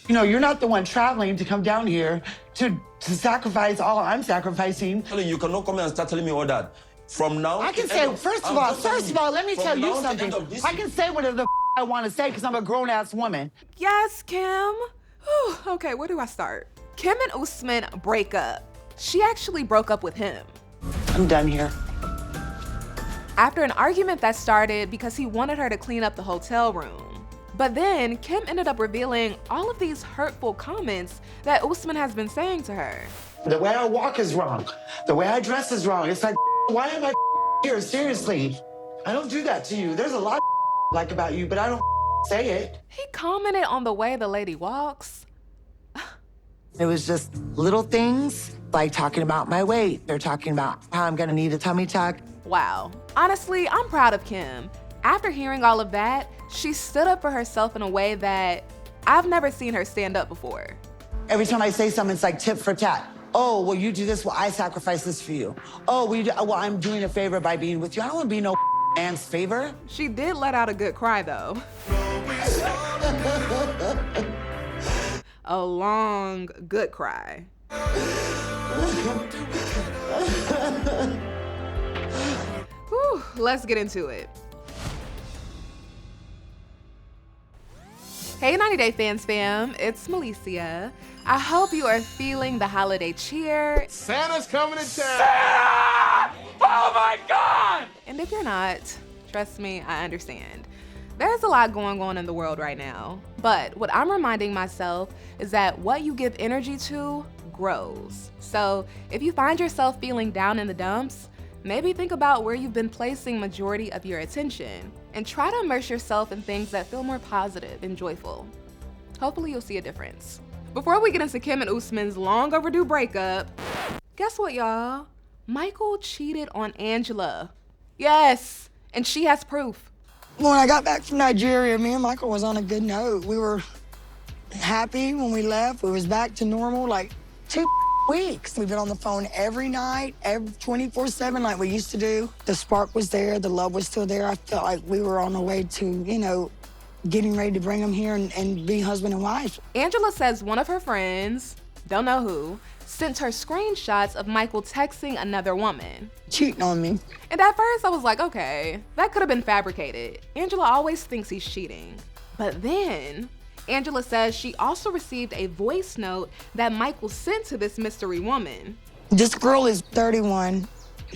You know, you're not the one traveling to come down here to sacrifice all I'm sacrificing. You cannot come and start telling me all that. From now, I can say, first of all, let me tell you something. I can say whatever the I want to say because I'm a grown-ass woman. Yes, Kim. Whew, okay, where do I start? Kim and Usman break up. She actually broke up with him. I'm done here. After an argument that started because he wanted her to clean up the hotel room. But then Kim ended up revealing all of these hurtful comments that Usman has been saying to her. The way I walk is wrong. The way I dress is wrong. It's like, why am I here? Seriously. I don't do that to you. There's a lot like about you, but I don't say it. He commented on the way the lady walks. It was just little things like talking about my weight. They're talking about how I'm gonna need a tummy tuck. Wow. Honestly, I'm proud of Kim. After hearing all of that, she stood up for herself in a way that I've never seen her stand up before. Every time I say something, it's like tit for tat. Oh, well, you do this, well, I sacrifice this for you. Oh, well, I'm doing a favor by being with you. I don't wanna be no man's favor. She did let out a good cry, though. A long, good cry. Whew, let's get into it. Hey 90 Day Fans fam, it's Melicia. I hope you are feeling the holiday cheer. Santa's coming to town. Santa! Oh my God! And if you're not, trust me, I understand. There's a lot going on in the world right now, but what I'm reminding myself is that what you give energy to grows. So if you find yourself feeling down in the dumps, maybe think about where you've been placing majority of your attention and try to immerse yourself in things that feel more positive and joyful. Hopefully you'll see a difference. Before we get into Kim and Usman's long overdue breakup, guess what, y'all? Michael cheated on Angela. Yes, and she has proof. When I got back from Nigeria, me and Michael was on a good note. We were happy when we left. We was back to normal like 2 weeks. We've been on the phone every night, 24/7 like we used to do. The spark was there, the love was still there. I felt like we were on the way to, getting ready to bring him here and be husband and wife. Angela says one of her friends, don't know who, sent her screenshots of Michael texting another woman. Cheating on me. And at first I was like, okay, that could have been fabricated. Angela always thinks he's cheating. But then Angela says she also received a voice note that Michael sent to this mystery woman. This girl is 31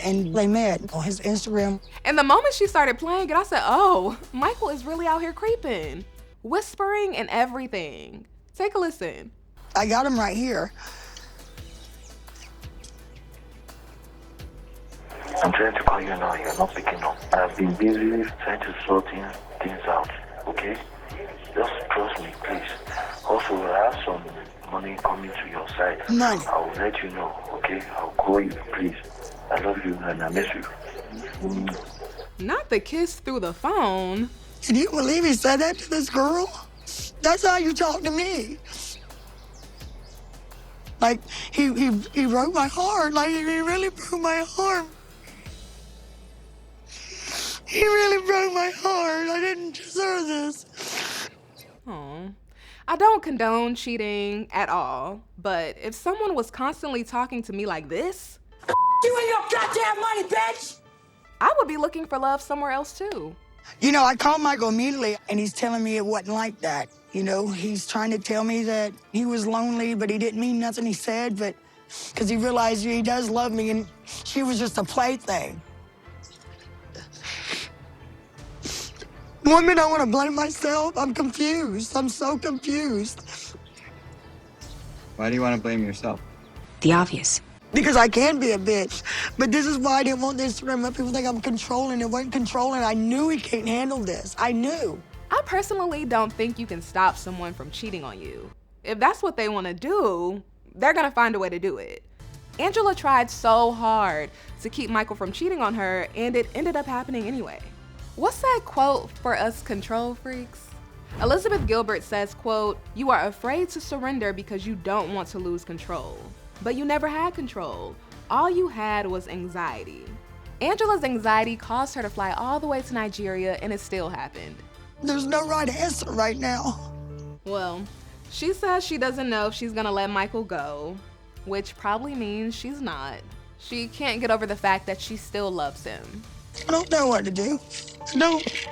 and they met on his Instagram. And the moment she started playing it, I said, oh, Michael is really out here creeping, whispering and everything. Take a listen. I got him right here. I'm trying to call you now, you're not picking up. I've been busy trying to sort things out, okay? Just trust me, please. Also, I have some money coming to your side. Money? I will let you know, okay? I'll call you, please. I love you and I miss you. Not the kiss through the phone. Can you believe he said that to this girl? That's how you talk to me. Like, he broke my heart. Like, he really broke my heart. He really broke my heart. I didn't deserve this. Oh, I don't condone cheating at all, but if someone was constantly talking to me like this, You and your goddamn money, bitch! I would be looking for love somewhere else too. I called Michael immediately, and he's telling me it wasn't like that. He's trying to tell me that he was lonely, but he didn't mean nothing he said, but because he realized he does love me, and she was just a plaything. One minute I want to blame myself. I'm confused. I'm so confused. Why do you want to blame yourself? The obvious. Because I can be a bitch. But this is why I didn't want this to run. People think I'm controlling. It wasn't controlling. I knew he can't handle this. I knew. I personally don't think you can stop someone from cheating on you. If that's what they want to do, they're gonna find a way to do it. Angela tried so hard to keep Michael from cheating on her, and it ended up happening anyway. What's that quote for us control freaks? Elizabeth Gilbert says, quote, "You are afraid to surrender because you don't want to lose control. But you never had control. All you had was anxiety." Angela's anxiety caused her to fly all the way to Nigeria, and it still happened. There's no right answer right now. Well, She says she doesn't know if she's gonna let Michael go, which probably means she's not. She can't get over the fact that she still loves him. I don't know what to do. I don't.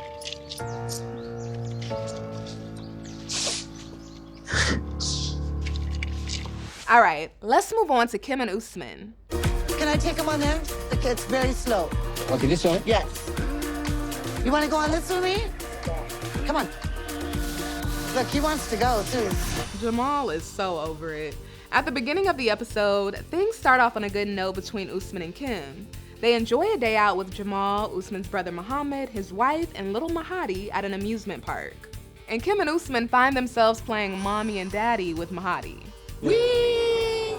All right, let's move on to Kim and Usman. Can I take him on there? It's very slow. Okay, this one? Yes. You want to go on this with me? Come on. Look, he wants to go, too. Jamal is so over it. At the beginning of the episode, things start off on a good note between Usman and Kim. They enjoy a day out with Jamal, Usman's brother Muhammad, his wife, and little Mahadi at an amusement park. And Kim and Usman find themselves playing mommy and daddy with Mahadi. Whee!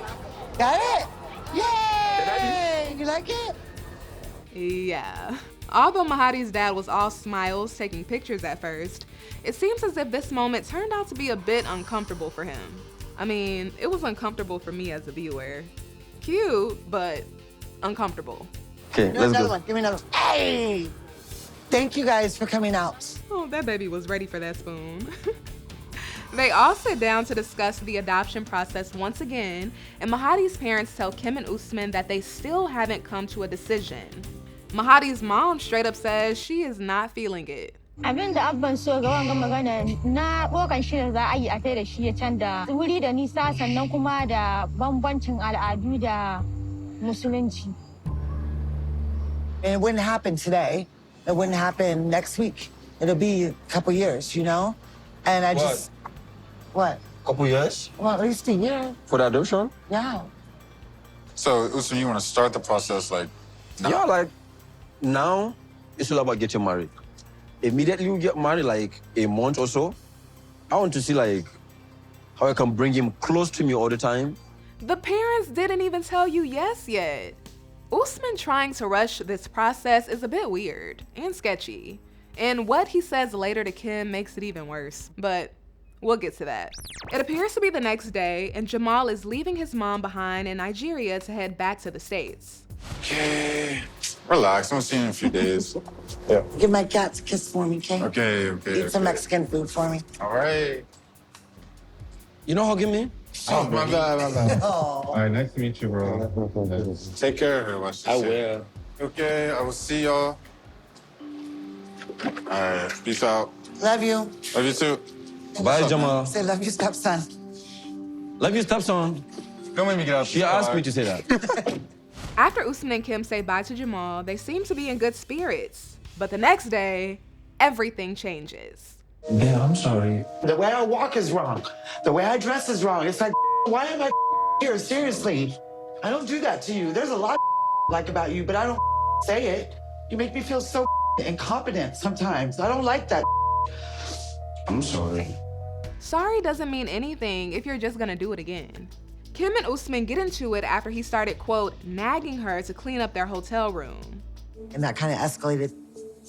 Got it? Yay! You like it? Yeah. Although Mahadi's dad was all smiles taking pictures at first, it seems as if this moment turned out to be a bit uncomfortable for him. I mean, it was uncomfortable for me as a viewer. Cute, but uncomfortable. Okay, let's Another go. one. Give me another one. Hey! Thank you guys for coming out. Oh, that baby was ready for that spoon. They all sit down to discuss the adoption process once again, and Mahadi's parents tell Kim and Usman that they still haven't come to a decision. Mahadi's mom straight up says she is not feeling it. Abin da abban so ga wanga magana na ɗaukan shi da za a yi a tai da shi ya canza wuri da nisa sannan kuma da bambancin al'adu da musulunci. And it wouldn't happen today. It wouldn't happen next week. It'll be a couple years, you know? And I just... What? Couple years Well, at least a year. for the adoption? Yeah. So, Usman, you want to start the process like now? Yeah, like now it's all about getting married. Immediately you get married, like a month or so, I want to see like how I can bring him close to me all the time. The parents didn't even tell you yes yet. Usman trying to rush this process is a bit weird and sketchy. And what he says later to Kim makes it even worse, but we'll get to that. It appears to be the next day, and Jamal is leaving his mom behind in Nigeria to head back to the States. Okay. Relax. I'm seeing you in a few days. Yeah. Give my cats a kiss for me, okay? Okay. Eat some Mexican food for me. All right. You know hugging me? Oh, my bad. Oh. All right, nice to meet you, bro. Take care of her. Watch I this shit. will. Okay, I will see y'all. All right, peace out. Love you. Love you too. Bye, Jamal. Say love you, stepson. Love you, stepson. Don't make me get out. She asked me to say that. After Usman and Kim say bye to Jamal, they seem to be in good spirits. But the next day, everything changes. Yeah, I'm sorry. The way I walk is wrong. The way I dress is wrong. It's like, why am I here? Seriously. I don't do that to you. There's a lot like about you, but I don't say it. You make me feel so incompetent sometimes. I don't like that. I'm sorry. Sorry doesn't mean anything if you're just gonna do it again. Kim and Usman get into it after he started, quote, nagging her to clean up their hotel room. And that kind of escalated.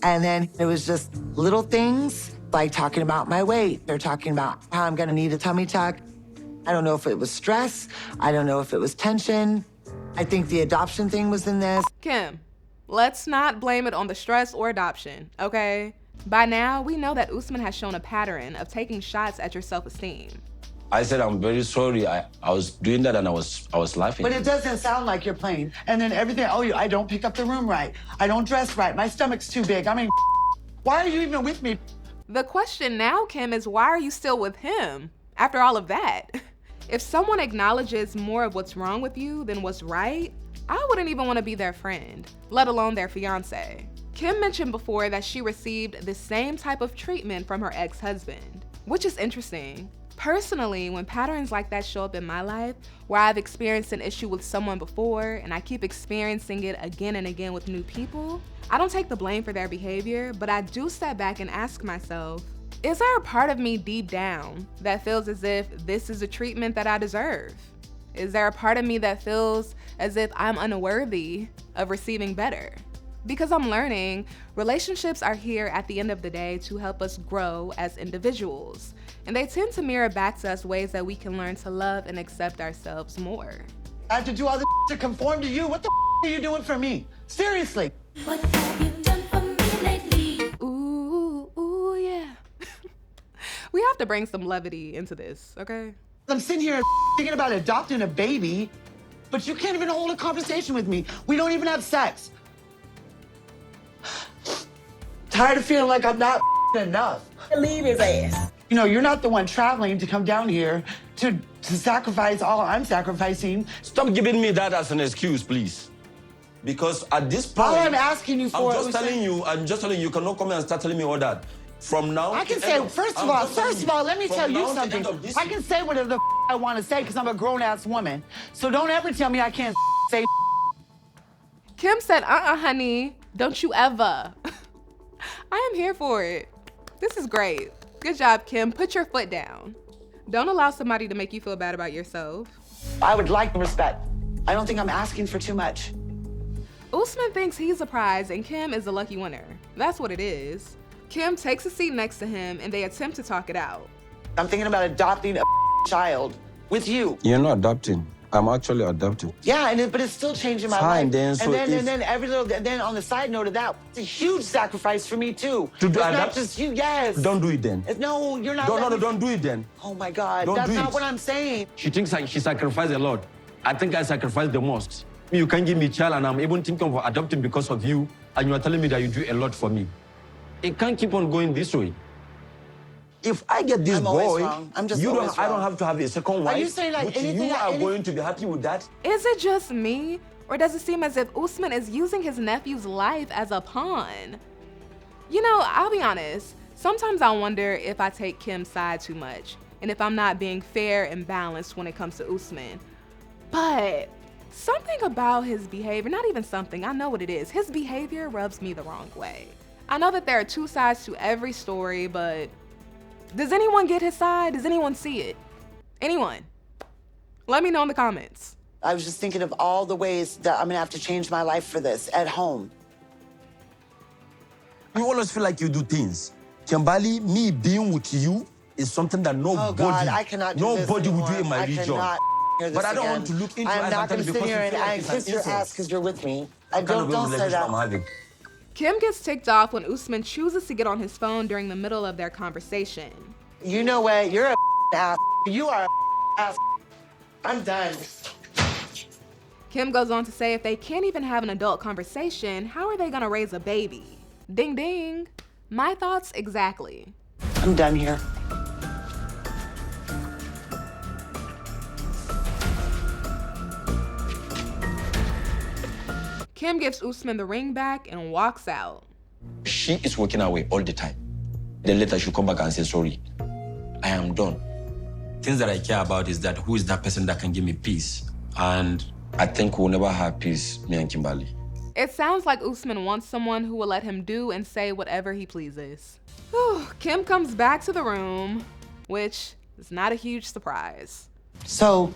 And then it was just little things like talking about my weight. They're talking about how I'm gonna need a tummy tuck. I don't know if it was stress. I don't know if it was tension. I think the adoption thing was in this. Kim, let's not blame it on the stress or adoption, okay? By now, we know that Usman has shown a pattern of taking shots at your self-esteem. I said I'm very sorry. I was doing that and I was laughing. But it doesn't sound like you're playing. And then everything, I don't pick up the room right. I don't dress right. My stomach's too big. I mean, why are you even with me? The question now, Kim, is why are you still with him after all of that? If someone acknowledges more of what's wrong with you than what's right, I wouldn't even want to be their friend, let alone their fiance. Kim mentioned before that she received the same type of treatment from her ex-husband, which is interesting. Personally, when patterns like that show up in my life, where I've experienced an issue with someone before and I keep experiencing it again and again with new people, I don't take the blame for their behavior, but I do step back and ask myself, is there a part of me deep down that feels as if this is a treatment that I deserve? Is there a part of me that feels as if I'm unworthy of receiving better? Because I'm learning, relationships are here at the end of the day to help us grow as individuals. And they tend to mirror back to us ways that we can learn to love and accept ourselves more. I have to do all this to conform to you. What the are you doing for me? Seriously. What have you done for me lately? Ooh, yeah. We have to bring some levity into this, okay? I'm sitting here thinking about adopting a baby, but you can't even hold a conversation with me. We don't even have sex. Tired of feeling like I'm not enough. Leave his ass. You know, you're not the one traveling to come down here to sacrifice all I'm sacrificing. Stop giving me that as an excuse, please. Because at this point, All I'm asking you for I'm just telling you, you cannot come and start telling me all that. From now, I can say, first of all, let me tell you something. I can say whatever the I want to say because I'm a grown-ass woman. So don't ever tell me I can't say. Kim said, honey, don't you ever. I am here for it. This is great. Good job, Kim. Put your foot down. Don't allow somebody to make you feel bad about yourself. I would like respect. I don't think I'm asking for too much. Usman thinks he's a prize and Kim is the lucky winner. That's what it is. Kim takes a seat next to him and they attempt to talk it out. I'm thinking about adopting a child with you. You're not adopting. I'm actually adopting. Yeah, but it's still changing my Fine, life. then, so and then every little, then on the side note of that, it's a huge sacrifice for me too. To do it's adapt? not just you, yes. Don't do it then. No, you're not. Don't do it then. Oh my God, Don't that's do not it. what I'm saying. She thinks like she sacrificed a lot. I think I sacrificed the most. You can't give me a child and I'm even thinking of adopting because of you, and you are telling me that you do a lot for me. It can't keep on going this way. If I get this I'm always boy, wrong. I'm just I always don't wrong. have to have a second wife. Are you saying like which anything? you are going to be happy with that? Is it just me? Or does it seem as if Usman is using his nephew's life as a pawn? You know, I'll be honest. Sometimes I wonder if I take Kim's side too much and if I'm not being fair and balanced when it comes to Usman. But something about his behavior, not even something, I know what it is. His behavior rubs me the wrong way. I know that there are two sides to every story, but does anyone get his side? Does anyone see it? Anyone? Let me know in the comments. I was just thinking of all the ways that I'm gonna have to change my life for this at home. You always feel like you do things. Kimberly, me being with you is something that nobody, Oh God, I cannot do this nobody will do anymore. in my I region. cannot hear this But I don't again. want to look into I'm eyes not and tell gonna you sit because here you and feel like it's an kiss your insult. ass because you're with me. What kind of Don't say relationship that. I'm having? Kim gets ticked off when Usman chooses to get on his phone during the middle of their conversation. You know what? You're a ass. You are a ass. I'm done. Kim goes on to say if they can't even have an adult conversation, how are they gonna raise a baby? Ding ding. My thoughts exactly. I'm done here. Kim gives Usman the ring back and walks out. She is working away all the time. Then later she'll come back and say sorry. I am done. Things that I care about is that who is that person that can give me peace? And I think we'll never have peace, me and Kimberly. It sounds like Usman wants someone who will let him do and say whatever he pleases. Whew. Kim comes back to the room, which is not a huge surprise. So,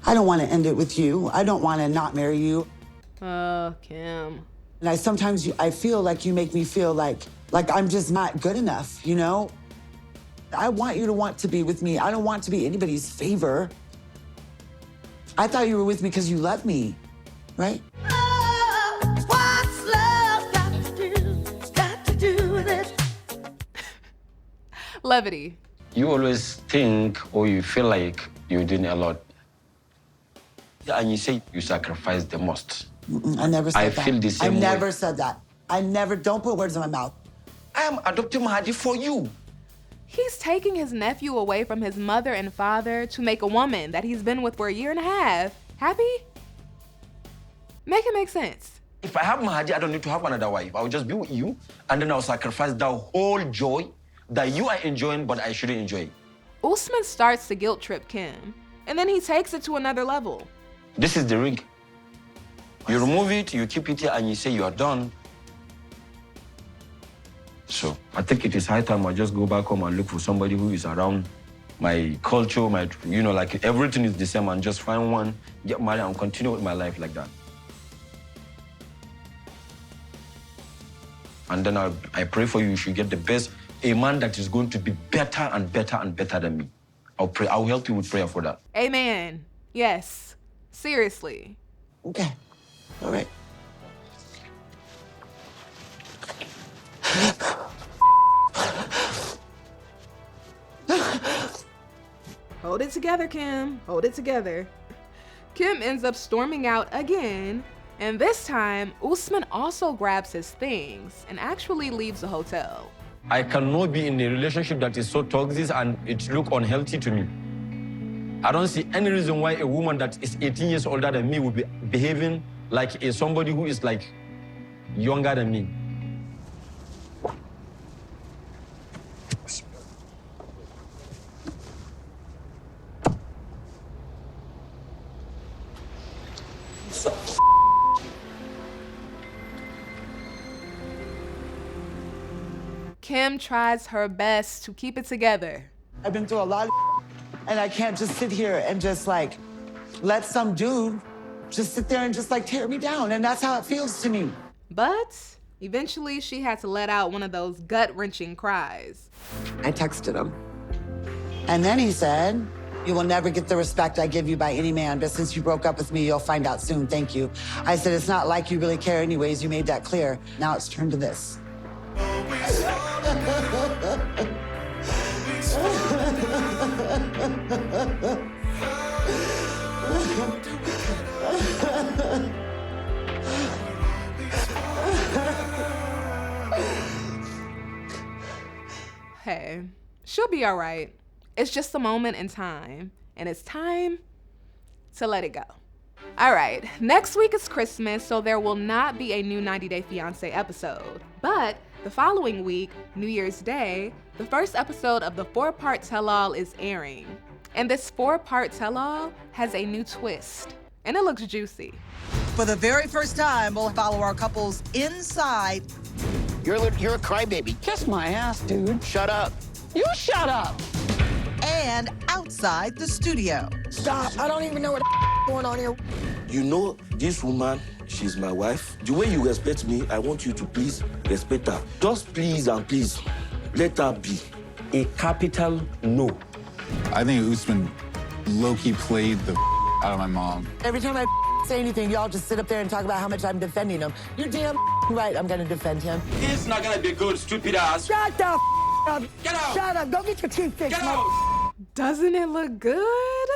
I don't want to end it with you. I don't want to not marry you. Kim. And I feel like you make me feel like I'm just not good enough, you know? I want you to want to be with me. I don't want to be anybody's favor. I thought you were with me because you love me, right? What's love got to do with it? Levity. You always think or you feel like you're doing a lot. And you say you sacrifice the most. I never said that. I feel the same I way. never said that. Don't put words in my mouth. I am adopting Mahadi for you. He's taking his nephew away from his mother and father to make a woman that he's been with for a year and a half happy? Make it make sense. If I have Mahadi, I don't need to have another wife. I'll just be with you, and then I'll sacrifice that whole joy that you are enjoying, but I shouldn't enjoy. Usman starts to guilt trip Kim, and then he takes it to another level. This is the ring. You remove it, you keep it here, and you say you are done. So I think it is high time I just go back home and look for somebody who is around my culture, like everything is the same, and just find one, get married, and continue with my life like that. And then I pray for you, you should get the best, a man that is going to be better and better and better than me. I'll help you with prayer for that. Amen. Yes. Seriously. Okay. All right. Hold it together, Kim. Hold it together. Kim ends up storming out again, and this time, Usman also grabs his things and actually leaves the hotel. I cannot be in a relationship that is so toxic and it look unhealthy to me. I don't see any reason why a woman that is 18 years older than me would be behaving like somebody who is like younger than me. Kim tries her best to keep it together. I've been through a lot of and I can't just sit here and just like let some dude just sit there and just like tear me down. And that's how it feels to me. But eventually she had to let out one of those gut-wrenching cries. I texted him. And then he said, "You will never get the respect I give you by any man, but since you broke up with me, you'll find out soon, thank you." I said, "It's not like you really care anyways, you made that clear." Now it's turned to this. Hey, she'll be all right. It's just a moment in time, and it's time to let it go. All right, next week is Christmas, so there will not be a new 90 Day Fiancé episode. But the following week, New Year's Day, the first episode of the 4-part tell-all is airing. And this 4-part tell-all has a new twist, and it looks juicy. For the very first time, we'll follow our couples inside. You're a crybaby. Kiss my ass, dude. Shut up. You shut up. And outside the studio. Stop. I don't even know what going on here. You know, this woman, she's my wife. The way you respect me, I want you to please respect her. Just please and please, let her be. A capital no. I think Usman low-key played the out of my mom. Every time I say anything, y'all just sit up there and talk about how much I'm defending him. You're damn right I'm gonna defend him. It's not gonna be good, stupid ass. Shut the up. Get out. Shut up. Go get your teeth fixed. Get out. Doesn't it look good?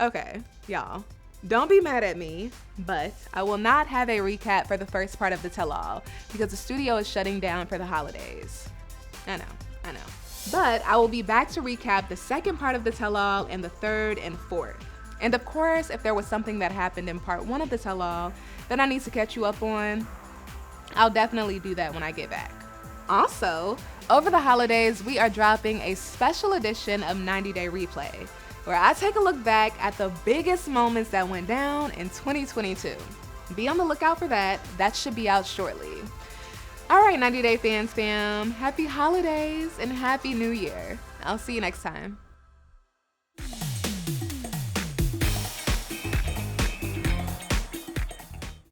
Okay, y'all, don't be mad at me, but I will not have a recap for the first part of the tell-all because the studio is shutting down for the holidays. I know. But I will be back to recap the second part of the tell-all and the third and fourth. And of course, if there was something that happened in part 1 of the tell-all that I need to catch you up on, I'll definitely do that when I get back. Also, over the holidays, we are dropping a special edition of 90 Day Replay, where I take a look back at the biggest moments that went down in 2022. Be on the lookout for that. That should be out shortly. All right, 90 Day fans fam, happy holidays and happy new year. I'll see you next time.